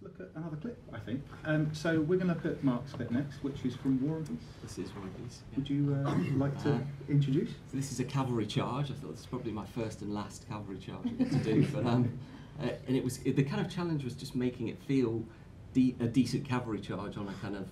let's look at another clip, I think. So we're going to look at Mark's clip next, which is from War and Peace. This is War and Peace. Yeah. Would you like to introduce? So this is a cavalry charge. I thought this is probably my first and last cavalry charge I get to do. But and the kind of challenge was just making it feel a decent cavalry charge on a kind of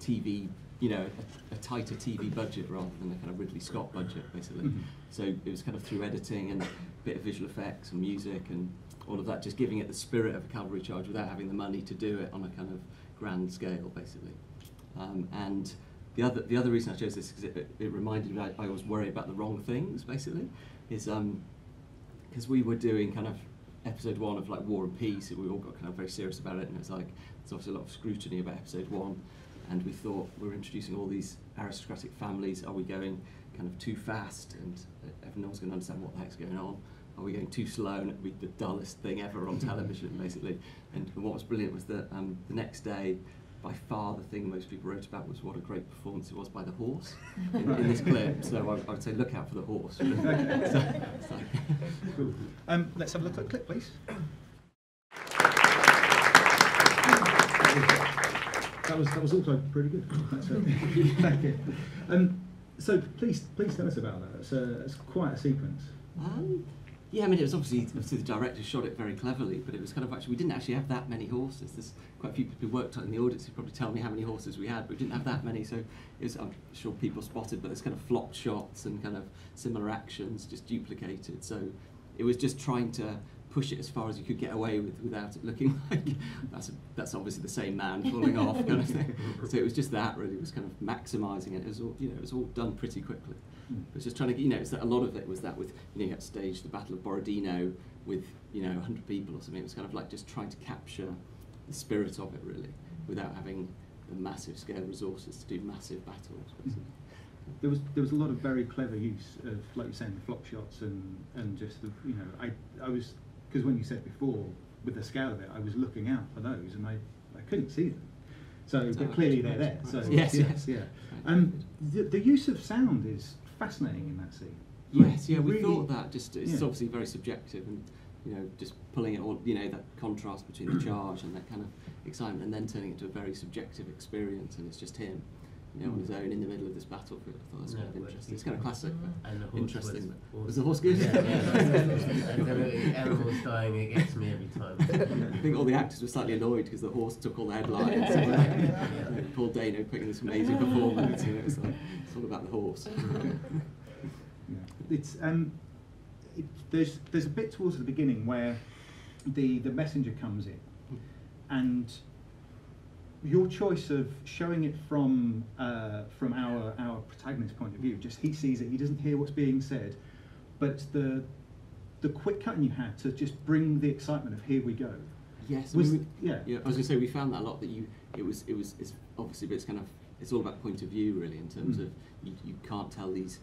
TV, you know, a tighter TV budget rather than a kind of Ridley Scott budget, basically. Mm-hmm. So it was kind of through editing and a bit of visual effects and music and all of that, just giving it the spirit of a cavalry charge without having the money to do it on a kind of grand scale, basically. And the other reason I chose this is because it reminded me I always worry about the wrong things, basically, is because we were doing kind of episode 1 of like War and Peace, and we all got kind of very serious about it, and it's like there's obviously a lot of scrutiny about episode 1, and we thought we're introducing all these aristocratic families. Are we going kind of too fast, and no one's going to understand what the heck's going on? Are we going too slow, and it'd be the dullest thing ever on television, basically? And what was brilliant was that the next day, by far the thing most people wrote about was what a great performance it was by the horse in this clip. So I would say look out for the horse. Cool. Let's have a look at the clip, please. That was also pretty good. Thank you. So please tell us about that. It's quite a sequence. Yeah, I mean, it was obviously the director shot it very cleverly, but it was kind of actually, we didn't actually have that many horses. There's quite a few people who worked in the audience who probably tell me how many horses we had, but we didn't have that many, so it was, I'm sure people spotted, but there's kind of flopped shots and kind of similar actions just duplicated. So it was just trying to push it as far as you could get away with without it looking like that's obviously the same man falling off kind of thing. So it was just that really, was kind of maximising it. It was all, you know, it was all done pretty quickly. It was just trying to, you know, a lot of it was that with, you know, you had to stage the Battle of Borodino with, you know, 100 people or something. It was kind of like just trying to capture the spirit of it really, without having the massive scale resources to do massive battles. Basically. There was a lot of very clever use of, like you're saying, the flop shots and just the, you know, I was, because when you said before with the scale of it, I was looking out for those and I couldn't see them. So but clearly they're there. So yes. Yeah. The use of sound is fascinating in that scene. Yes, yeah, we really thought that. Just it's obviously very subjective, and you know, just pulling it all, you know, that contrast between the charge and that kind of excitement, and then turning it into a very subjective experience, and it's just him, you know, on his own in the middle of this battlefield. I thought that's kind of interesting. It's kind of classic, but interesting. Was the horse good? Yeah. And then the animals dying, it gets me every time. I think all the actors were slightly annoyed because the horse took all the headlines. Paul Dano putting this amazing performance. You know, it's all about the horse. It's there's a bit towards the beginning where the messenger comes in, and your choice of showing it from our protagonist's point of view, just he sees it, he doesn't hear what's being said, but the quick cutting you had to just bring the excitement of here we go. Yes, Was, I was going to say we found that a lot, that it's obviously, but it's kind of, it's all about point of view really, in terms of you can't tell these.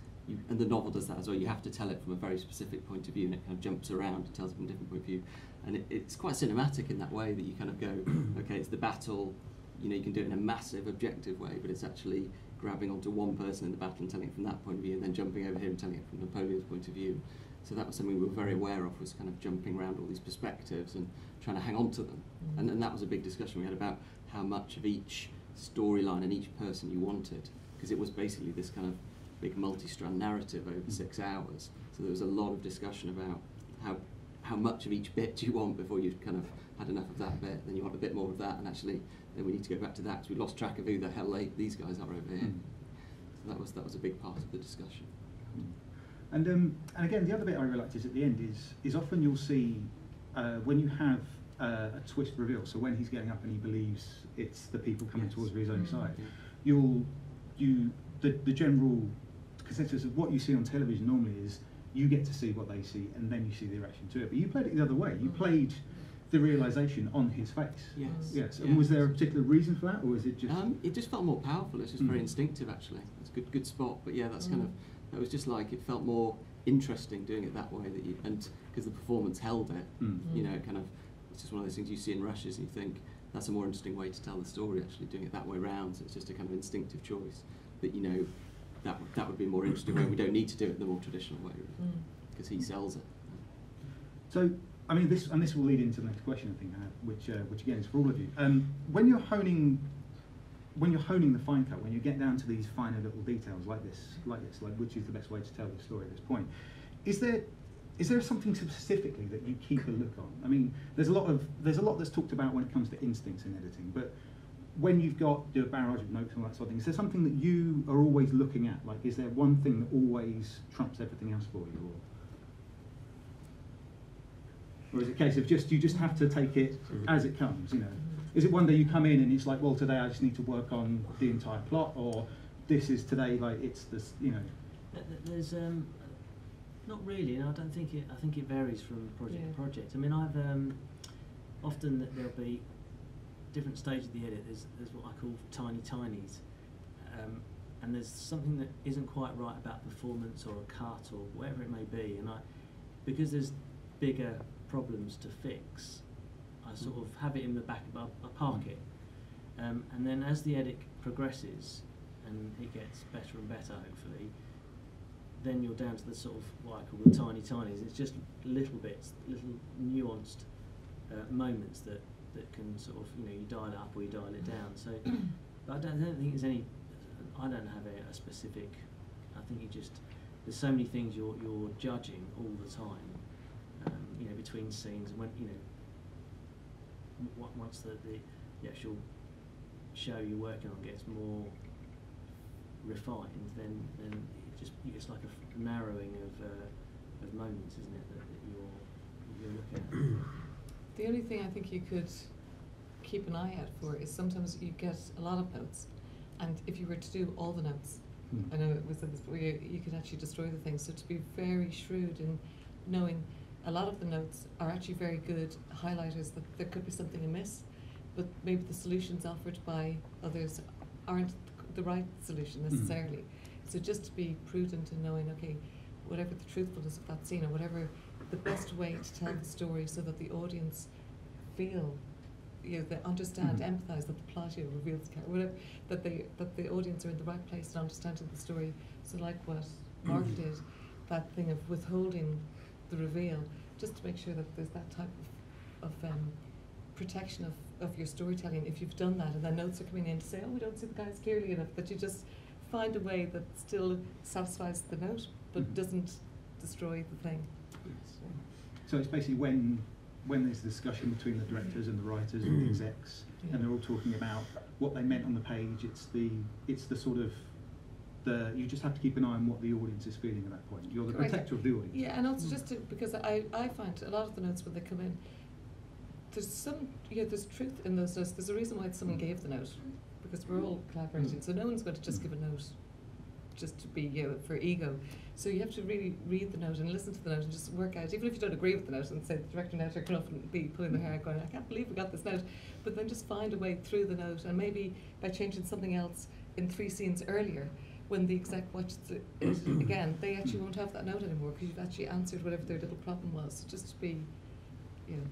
And the novel does that as well. You have to tell it from a very specific point of view, and it kind of jumps around and tells it from a different point of view. And it's quite cinematic in that way, that you kind of go, okay, it's the battle. You know, you can do it in a massive, objective way, but it's actually grabbing onto one person in the battle and telling it from that point of view, and then jumping over here and telling it from Napoleon's point of view. So that was something we were very aware of, was kind of jumping around all these perspectives and trying to hang on to them. And that was a big discussion we had about how much of each storyline and each person you wanted, because it was basically this kind of big multi-strand narrative over 6 hours. So there was a lot of discussion about how much of each bit you want before you've kind of had enough of that bit, then you want a bit more of that, and actually then we need to go back to that because we lost track of who the hell these guys are over here. So that was a big part of the discussion. And again, the other bit I really liked is at the end is often you'll see when you have a twist reveal. So when he's getting up and he believes it's the people coming towards his own side, the general consensus of what you see on television normally is you get to see what they see and then you see the reaction to it. But you played it the other way. You played the realisation on his face. Yes. And was there a particular reason for that, or was it just? It just felt more powerful. It's just very instinctive, actually. It's a good spot. But yeah, that's kind of, that was just like, it felt more interesting doing it that way, and because the performance held it. You know, it kind of, it's just one of those things you see in rushes and you think that's a more interesting way to tell the story, actually doing it that way round. So it's just a kind of instinctive choice that, you know, that would be a more interesting way. We don't need to do it the more traditional way, really, because he sells it. So I mean, this will lead into the next question, I think, which again is for all of you. When you're honing the fine cut, when you get down to these finer little details like which is the best way to tell the story at this point, is there something specifically that you keep a look on? I mean, there's a lot that's talked about when it comes to instincts in editing, but when you've got a barrage of notes and all that sort of thing, is there something that you are always looking at? Like, is there one thing that always trumps everything else for you, or is it a case of you just have to take it as it comes? You know, is it one day you come in and it's like, well, today I just need to work on the entire plot, or this is today like it's this, you know? There's not really, and I don't think it. I think it varies from project to project. I mean, I've often there'll be different stages of the edit. There's what I call tiny tinies, and there's something that isn't quite right about performance or a cut or whatever it may be, and because there's bigger problems to fix, I sort of have it in the back of I park it, and then as the edit progresses and it gets better and better, hopefully, then you're down to the sort of what I call the tiny tinies. It's just little bits, little nuanced moments that can sort of, you know, you dial it up or you dial it down. So, but I don't think there's any. I don't have a specific. I think there's so many things you're judging all the time. You know, between scenes, and when, you know, once the actual show you're working on gets more refined, then it's like a narrowing of moments, isn't it, that you're looking at. The only thing I think you could keep an eye out for is sometimes you get a lot of notes, and if you were to do all the notes, I know it was said this before, you could actually destroy the thing. So to be very shrewd in knowing a lot of the notes are actually very good highlighters that there could be something amiss, but maybe the solutions offered by others aren't the right solution necessarily. So just to be prudent in knowing, okay, whatever the truthfulness of that scene, or whatever the best way to tell the story so that the audience feel, you know, they understand, empathise that the plot, you know, reveals the character, whatever, that the audience are in the right place and understanding the story. So like what Mark did, that thing of withholding the reveal, just to make sure that there's that type of protection of your storytelling. If you've done that and then notes are coming in to say, oh, we don't see the guys clearly enough, that you just find a way that still satisfies the note but doesn't destroy the thing. So it's basically when there's a discussion between the directors and the writers and the execs, and they're all talking about what they meant on the page, it's the sort of you just have to keep an eye on what the audience is feeling at that point. You're the protector of the audience. Yeah, and also just because I find a lot of the notes when they come in, there's truth in those notes. There's a reason why someone gave the note, because we're all collaborating. So no one's going to just give a note just to be, you know, for ego. So you have to really read the note and listen to the note and just work out, even if you don't agree with the note, and say the director and editor can often be pulling their hair out going, I can't believe we got this note, but then just find a way through the note, and maybe by changing something else in 3 scenes earlier, when the exec watches it again, they actually won't have that note anymore because you've actually answered whatever their little problem was. So just to be, you know,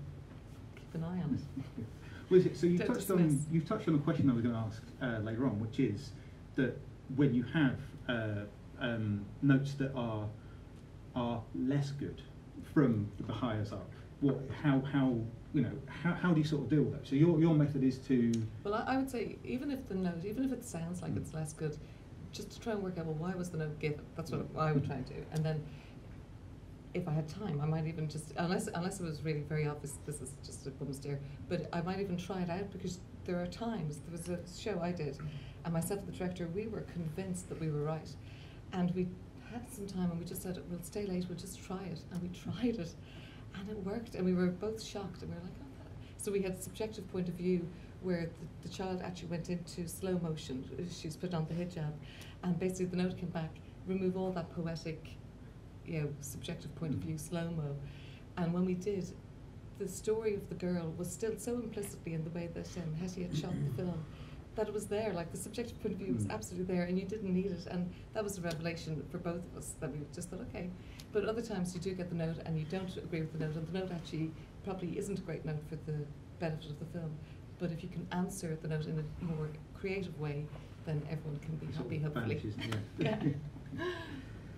keep an eye on it. Well, so you've touched on a question I was going to ask later on, which is that when you have notes that are less good from the hires up, how do you sort of deal with that? So your method is to. Well, I would say even if it sounds like it's less good, just to try and work out, well, why was the note given? That's what I would try and do. And then if I had time, I might even just, unless it was really very obvious, this is just a bum steer, but I might even try it out, because there are times, there was a show I did, and myself and the director, we were convinced that we were right. And we had some time and we just said, we'll stay late, we'll just try it. And we tried it, and it worked, and we were both shocked, and we were like, oh. So we had a subjective point of view where the child actually went into slow motion. She was put on the hijab, and basically the note came back, remove all that poetic, you know, subjective point of view, slow-mo. And when we did, the story of the girl was still so implicitly in the way that Hetty had shot the film, that it was there, like the subjective point of view was absolutely there, and you didn't need it. And that was a revelation for both of us, that we just thought, okay. But other times you do get the note and you don't agree with the note, and the note actually probably isn't a great note for the benefit of the film. But if you can answer the note in a more creative way, then everyone can be happy, hopefully. Yeah.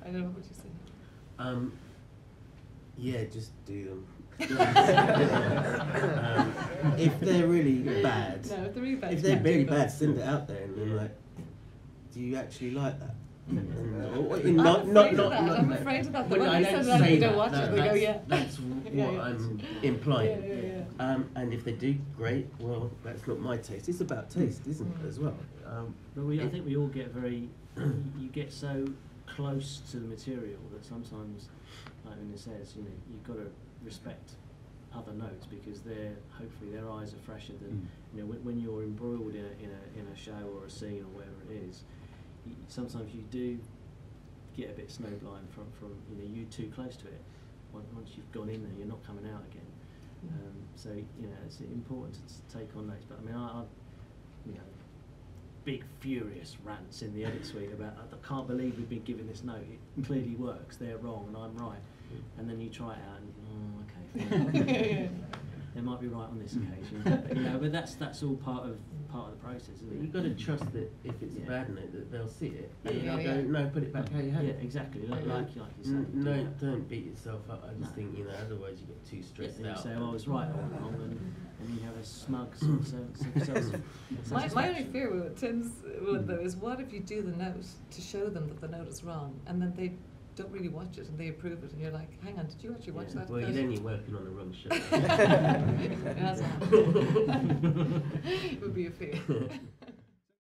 I don't know what you say. Yeah, just do them. If they're really bad, No, if they're really bad, if you they're can't do really those. bad, send it out there and then like, do you actually like that? I'm afraid of that. I'm afraid of that. The Well, one I you don't said that say you don't that. watch No, it, they go, yeah. That's what Yeah, yeah. I'm implying. Yeah. And if they do, great. Well, that's not my taste. It's about taste, isn't it, as well? But I think we all get very, you get so close to the material that sometimes, like Una says, you know, you've got to respect other notes because hopefully their eyes are fresher than, you know, when you're embroiled in a show or a scene or whatever it is, sometimes you do get a bit snowblind from you know, you're too close to it. Once you've gone in there, you're not coming out again. So you know, it's important to take on notes. But I mean, I you know, big furious rants in the edit suite about I can't believe we've been given this note. It clearly works. They're wrong and I'm right. And then you try it out and okay, fine. They might be right on this occasion. But, you know, but that's all part of the process, isn't it? You've got to trust that if it's a bad note, that they'll see it. And Yeah, they'll yeah. go, no, put it back how you had Yeah, it. exactly. Like you said. No, don't beat yourself up. I just No. think, you know, otherwise you get too stressed You out. say, oh, I was right or wrong, and you have a smug sort of My only fear with Tim's one though is what if you do the note to show them that the note is wrong and then they don't really watch it and they approve it and you're like, hang on, did you actually watch that? Well, you're then you're working on the wrong show. It has happened. It would be a fear.